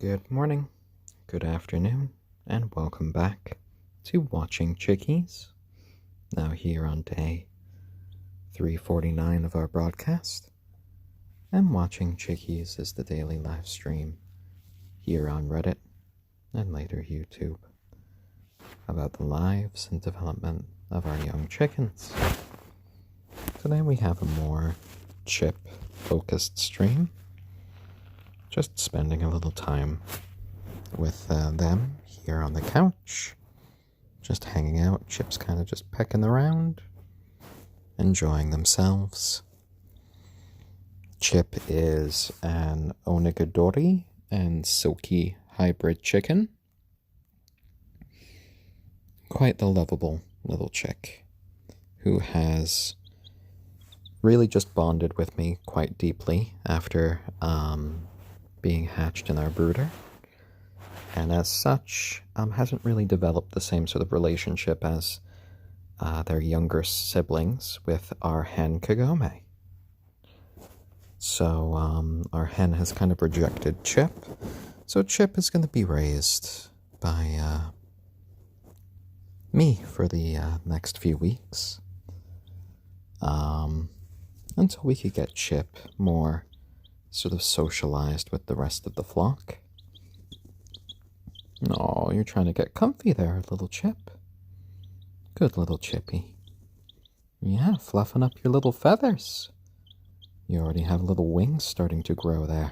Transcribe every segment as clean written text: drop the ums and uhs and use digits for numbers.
Good morning, good afternoon, and welcome back to Watching Chickies. Now here on day 349 of our broadcast. And Watching Chickies is the daily live stream here on Reddit and later YouTube about the lives and development of our young chickens. Today we have a more chip-focused stream. Just spending a little time with them here on the couch. Just hanging out. Chip's kind of just pecking around, enjoying themselves. Chip is an onagadori and silkie hybrid chicken. Quite the lovable little chick who has really just bonded with me quite deeply after being hatched in our brooder, and as such hasn't really developed the same sort of relationship as their younger siblings with our hen Kagome. So our hen has kind of rejected Chip, so Chip is going to be raised by me for the next few weeks until we could get Chip more sort of socialized with the rest of the flock. Oh, you're trying to get comfy there, little Chip. Good little Chippy. Yeah, fluffing up your little feathers. You already have little wings starting to grow there.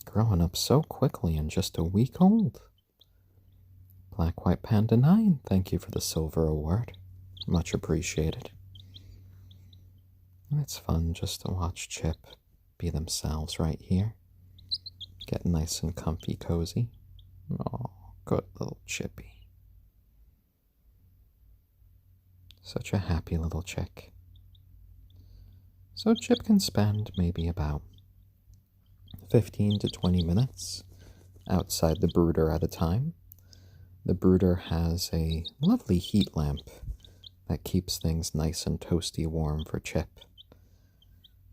Growing up so quickly and just a week old. Black White Panda 9, thank you for the silver award. Much appreciated. And it's fun just to watch Chip be themselves right here. Get nice and comfy, cozy. Oh, good little Chippy. Such a happy little chick. So Chip can spend maybe about 15 to 20 minutes outside the brooder at a time. The brooder has a lovely heat lamp that keeps things nice and toasty warm for Chip.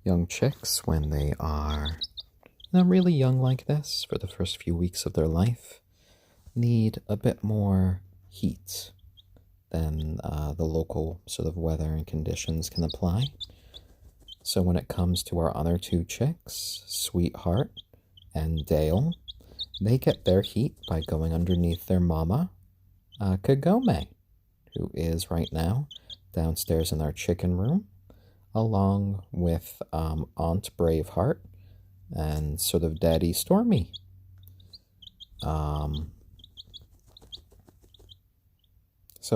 Young chicks, when they are not really young like this, for the first few weeks of their life, need a bit more heat than the local sort of weather and conditions can apply. So when it comes to our other two chicks, Sweetheart and Dale, they get their heat by going underneath their mama, Kagome, who is right now downstairs in our chicken room, along with Aunt Braveheart and sort of Daddy Stormy. So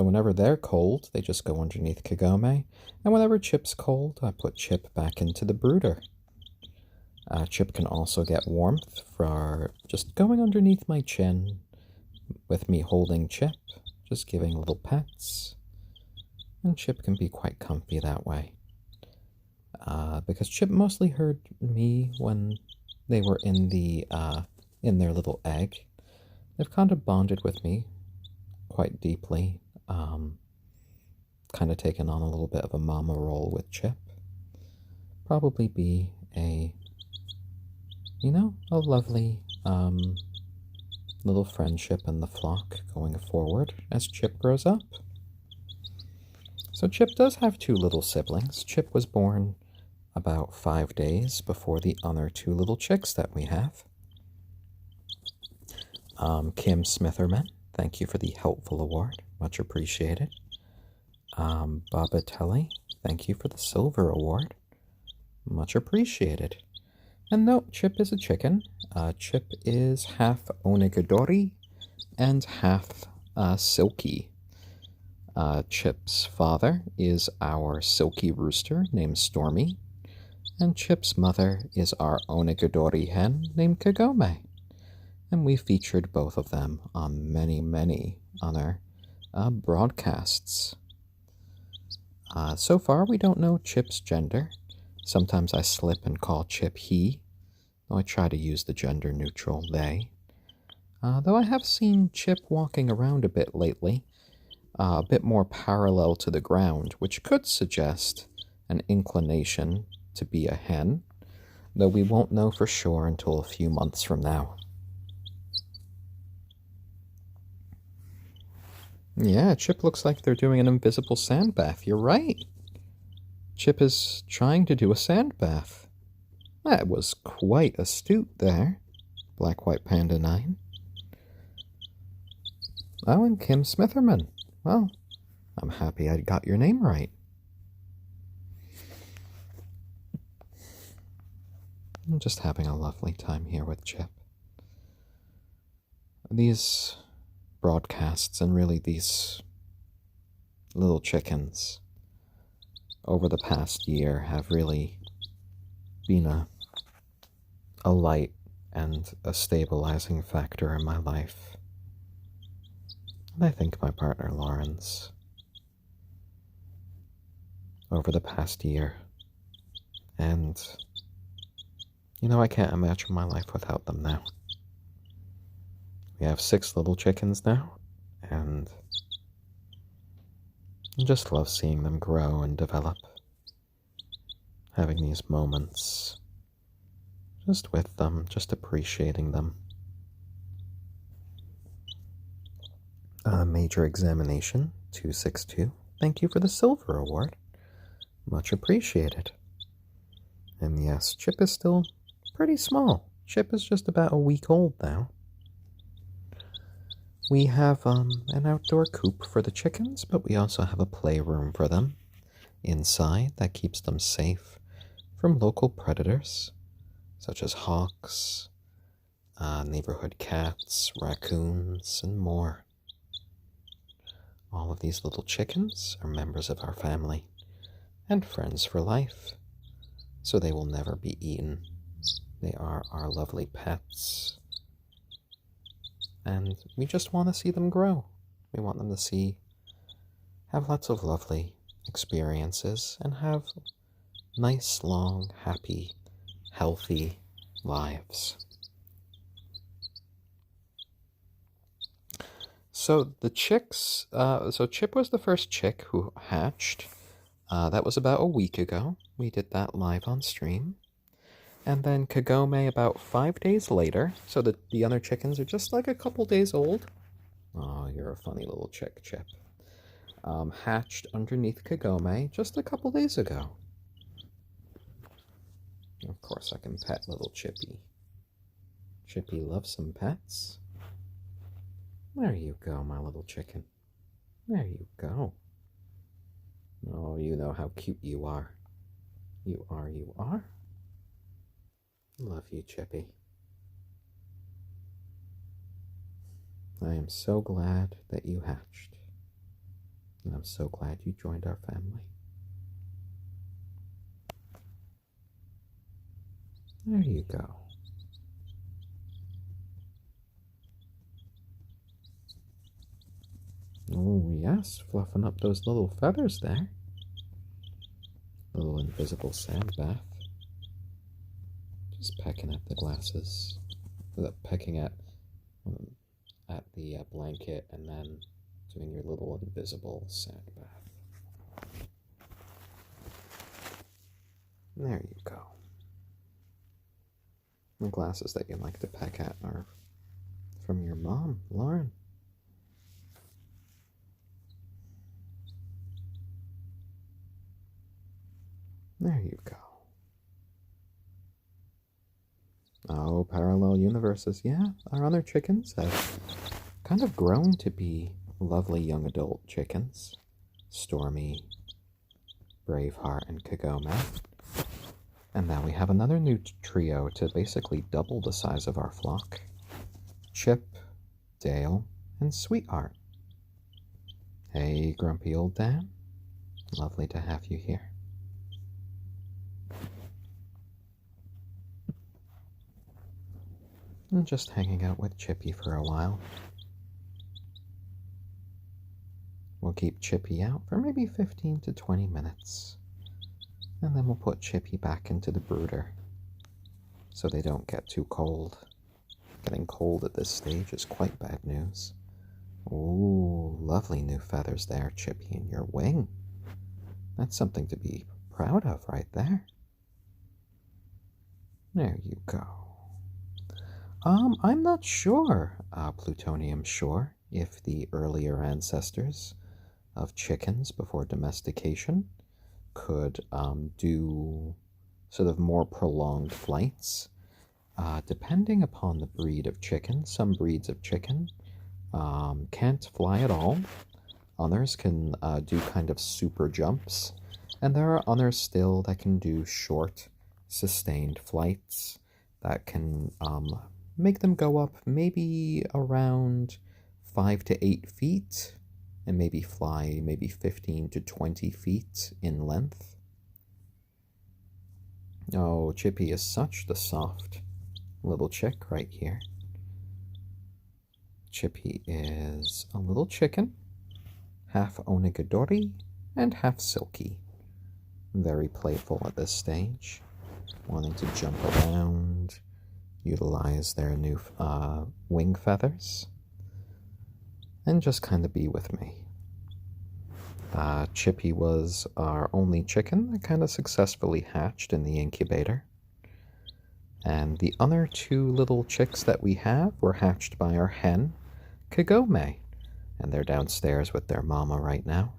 whenever they're cold, they just go underneath Kagome, and whenever Chip's cold, I put Chip back into the brooder. Chip can also get warmth for just going underneath my chin with me holding Chip, just giving little pets, and Chip can be quite comfy that way. Because Chip mostly heard me when they were in their little egg. They've kind of bonded with me quite deeply, kind of taken on a little bit of a mama role with Chip. Probably be a lovely little friendship in the flock going forward as Chip grows up. So Chip does have two little siblings. Chip was born about 5 days before the other two little chicks that we have. Kim Smitherman, thank you for the helpful award. Much appreciated. Babatelli, thank you for the silver award. Much appreciated. And no, Chip is a chicken. Chip is half onagadori and half silkie. Chip's father is our silkie rooster named Stormy, and Chip's mother is our onagadori hen named Kagome. And we featured both of them on many other broadcasts. So far, we don't know Chip's gender. Sometimes I slip and call Chip he, though I try to use the gender-neutral they. Though I have seen Chip walking around a bit lately, a bit more parallel to the ground, which could suggest an inclination to be a hen, though we won't know for sure until a few months from now. Yeah, Chip looks like they're doing an invisible sand bath. You're right. Chip is trying to do a sand bath. That was quite astute there, Black White Panda 9. Oh, and Kim Smitherman. Well, I'm happy I got your name right. I'm just having a lovely time here with Chip. These broadcasts and really these little chickens over the past year have really been a light and a stabilizing factor in my life. And I think my partner Lauren's over the past year. And, I can't imagine my life without them now. We have 6 little chickens now, and I just love seeing them grow and develop. Having these moments just with them, just appreciating them. Major examination 262. Thank you for the silver award. Much appreciated. And yes, Chip is still pretty small. Chip is just about a week old now. We have an outdoor coop for the chickens, but we also have a playroom for them inside that keeps them safe from local predators, such as hawks, neighborhood cats, raccoons, and more. All of these little chickens are members of our family and friends for life, so they will never be eaten. They are our lovely pets, and we just want to see them grow. We want them to have lots of lovely experiences and have nice, long, happy, healthy lives. So the chicks, Chip was the first chick who hatched. That was about a week ago. We did that live on stream. And then Kagome about 5 days later. So the other chickens are just like a couple days old. Oh, you're a funny little chick, Chip. Hatched underneath Kagome just a couple days ago. Of course, I can pet little Chippy. Chippy loves some pets. There you go, my little chicken. There you go. Oh, you know how cute you are. You are. Love you, Chippy. I am so glad that you hatched. And I'm so glad you joined our family. There you go. Oh, yes, fluffing up those little feathers there. Little invisible sand bath. Just pecking at the glasses. Pecking at the blanket and then doing your little invisible sand bath. There you go. The glasses that you like to peck at are from your mom, Lauren. There you go. Oh, parallel universes. Yeah, our other chickens have kind of grown to be lovely young adult chickens. Stormy, Braveheart, and Kagome. And now we have another new trio to basically double the size of our flock. Chip, Dale, and Sweetheart. Hey, grumpy old Dan. Lovely to have you here. I'm just hanging out with Chippy for a while. We'll keep Chippy out for maybe 15 to 20 minutes. And then we'll put Chippy back into the brooder so they don't get too cold. Getting cold at this stage is quite bad news. Ooh, lovely new feathers there, Chippy, in your wing. That's something to be proud of right there. There you go. I'm not sure, Plutonium Shore. if the earlier ancestors of chickens before domestication could do sort of more prolonged flights. Depending upon the breed of chicken, some breeds of chicken can't fly at all. Others can do kind of super jumps. And there are others still that can do short, sustained flights that can make them go up maybe around 5 to 8 feet and maybe fly maybe 15 to 20 feet in length. Oh, Chippy is such the soft little chick right here. Chippy is a little chicken, half onagadori and half silky. Very playful at this stage, wanting to jump around, utilize their new wing feathers, and just kind of be with me. Chippy was our only chicken that kind of successfully hatched in the incubator. And the other 2 little chicks that we have were hatched by our hen, Kagome. And they're downstairs with their mama right now,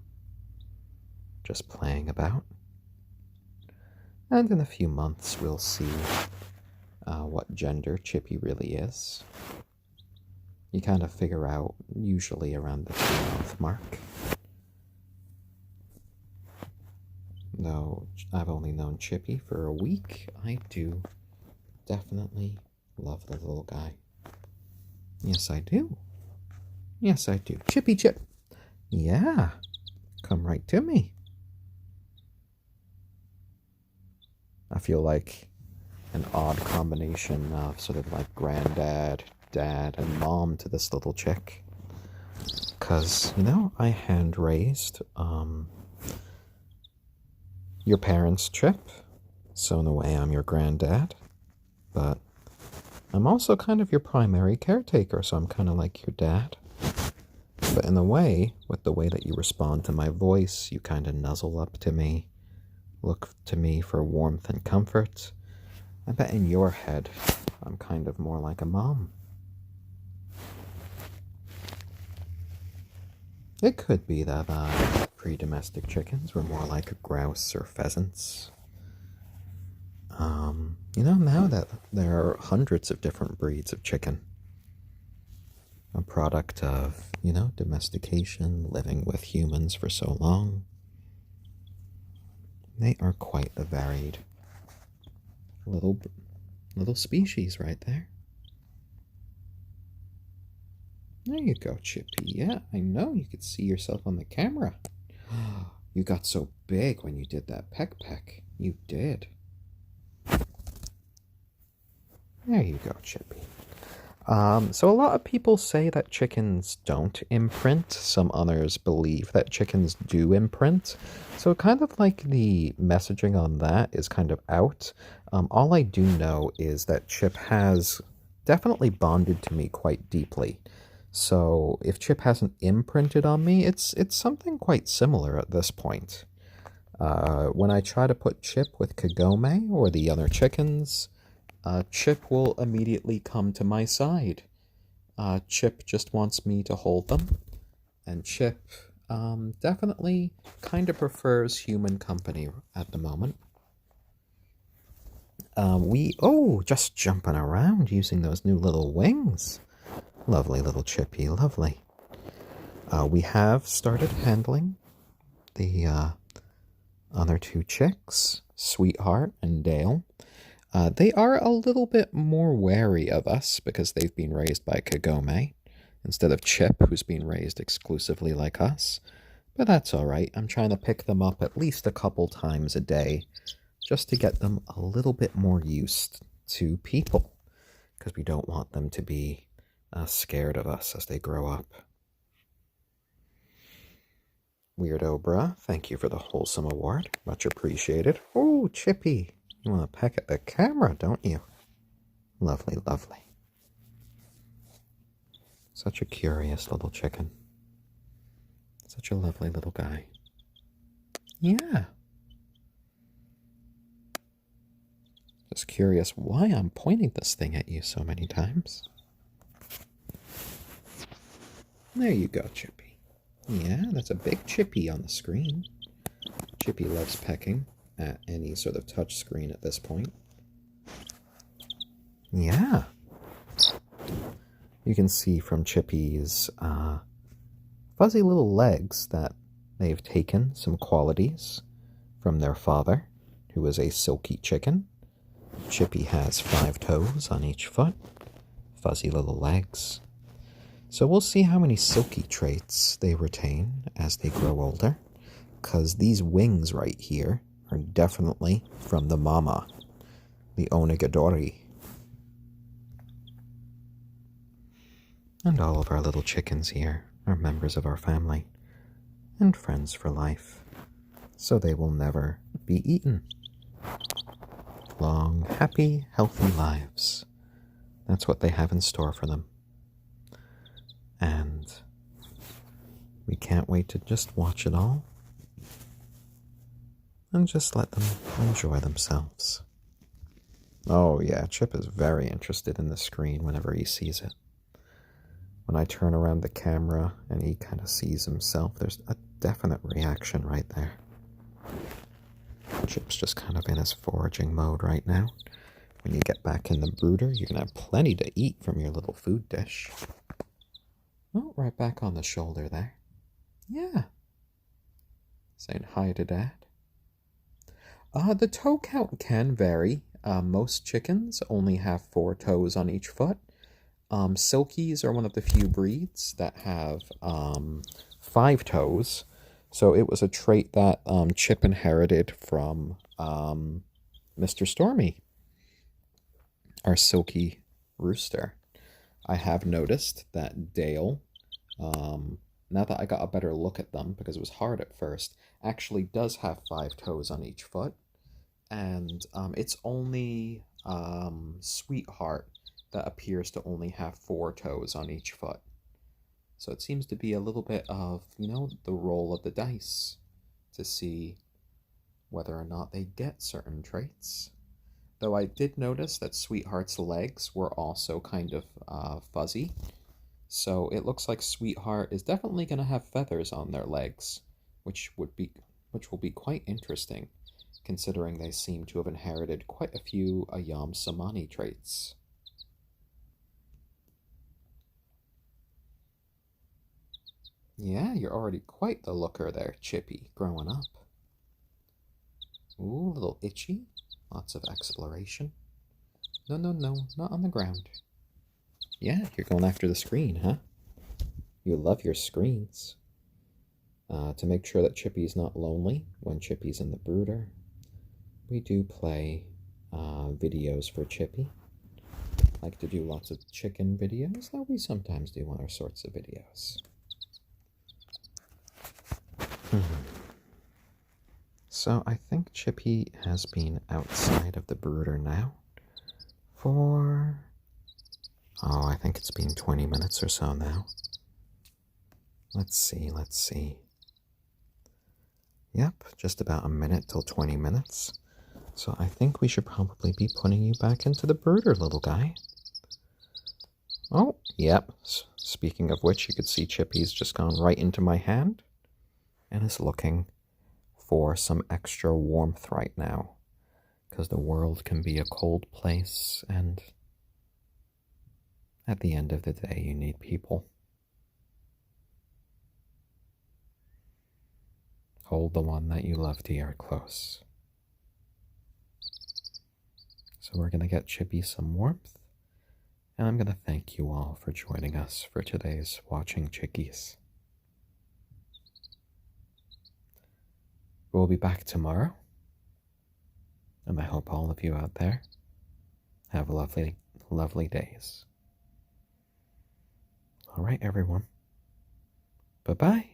just playing about. And in a few months, we'll see what gender Chippy really is. You kind of figure out usually around the 2-month mark. Though I've only known Chippy for a week, I do definitely love the little guy. Yes, I do. Yes, I do. Chippy Chip. Yeah, come right to me. I feel like an odd combination of sort of like granddad, dad, and mom to this little chick. Because, you know, I hand-raised your parents' Chip, so in a way I'm your granddad, but I'm also kind of your primary caretaker, so I'm kind of like your dad. But in a way, with the way that you respond to my voice, you kind of nuzzle up to me, look to me for warmth and comfort. I bet in your head, I'm kind of more like a mom. It could be that pre-domestic chickens were more like grouse or pheasants. You know, now that there are hundreds of different breeds of chicken, a product of, you know, domestication, living with humans for so long, they are quite a varied little species right there. There you go, Chippy. Yeah, I know you could see yourself on the camera. You got so big when you did that peck. You did. There you go, Chippy. So a lot of people say that chickens don't imprint. Some others believe that chickens do imprint. So kind of like the messaging on that is kind of out. All I do know is that Chip has definitely bonded to me quite deeply. So if Chip hasn't imprinted on me, it's something quite similar at this point. When I try to put Chip with Kagome or the other chickens, Chip will immediately come to my side. Chip just wants me to hold them, and Chip definitely kind of prefers human company at the moment. Just jumping around using those new little wings. Lovely little Chippy, lovely. We have started handling the other 2 chicks, Sweetheart and Dale. They are a little bit more wary of us because they've been raised by Kagome instead of Chip, who's been raised exclusively like us. But that's alright. I'm trying to pick them up at least a couple times a day just to get them a little bit more used to people because we don't want them to be scared of us as they grow up. Weirdo Bruh, thank you for the wholesome award. Much appreciated. Oh, Chippy. You want to peck at the camera, don't you? Lovely, lovely. Such a curious little chicken. Such a lovely little guy. Yeah. Just curious why I'm pointing this thing at you so many times. There you go, Chippy. Yeah, that's a big Chippy on the screen. Chippy loves pecking at any sort of touch screen at this point. Yeah. You can see from Chippy's fuzzy little legs that they've taken some qualities from their father, who is a silky chicken. Chippy has 5 toes on each foot, fuzzy little legs. So we'll see how many silky traits they retain as they grow older, because these wings right here are definitely from the mama, the onagadori. And all of our little chickens here are members of our family and friends for life, so they will never be eaten. Long, happy, healthy lives. That's what they have in store for them. And we can't wait to just watch it all and just let them enjoy themselves. Oh yeah, Chip is very interested in the screen whenever he sees it. When I turn around the camera and he kind of sees himself, there's a definite reaction right there. Chip's just kind of in his foraging mode right now. When you get back in the brooder, you're going to have plenty to eat from your little food dish. Oh, right back on the shoulder there. Yeah. Saying hi to Dad. The toe count can vary. Most chickens only have 4 toes on each foot. Silkies are one of the few breeds that have 5 toes. So it was a trait that Chip inherited from Mr. Stormy, our silky rooster. I have noticed that Dale, now that I got a better look at them, because it was hard at first, actually does have 5 toes on each foot. And it's only Sweetheart that appears to only have 4 toes on each foot. So it seems to be a little bit of, the roll of the dice to see whether or not they get certain traits. Though I did notice that Sweetheart's legs were also kind of fuzzy. So it looks like Sweetheart is definitely going to have feathers on their legs, which will be quite interesting, considering they seem to have inherited quite a few ayam cemeni traits. Yeah, you're already quite the looker there, Chippy, growing up. Ooh, a little itchy. Lots of exploration. No, not on the ground. Yeah, you're going after the screen, huh? You love your screens. To make sure that Chippy's not lonely when Chippy's in the brooder, we do play videos for Chippy. Like to do lots of chicken videos, though we sometimes do other sorts of videos. So I think Chippy has been outside of the brooder now for, I think it's been 20 minutes or so now. Let's see. Yep, just about a minute till 20 minutes. So I think we should probably be putting you back into the brooder, little guy. Oh, yep. Speaking of which, you could see Chippy's just gone right into my hand and is looking for some extra warmth right now, because the world can be a cold place, and at the end of the day, you need people. Hold the one that you love dear close. So we're going to get Chippy some warmth, and I'm going to thank you all for joining us for today's Watching Chickies. We'll be back tomorrow, and I hope all of you out there have lovely, lovely days. All right, everyone. Bye-bye.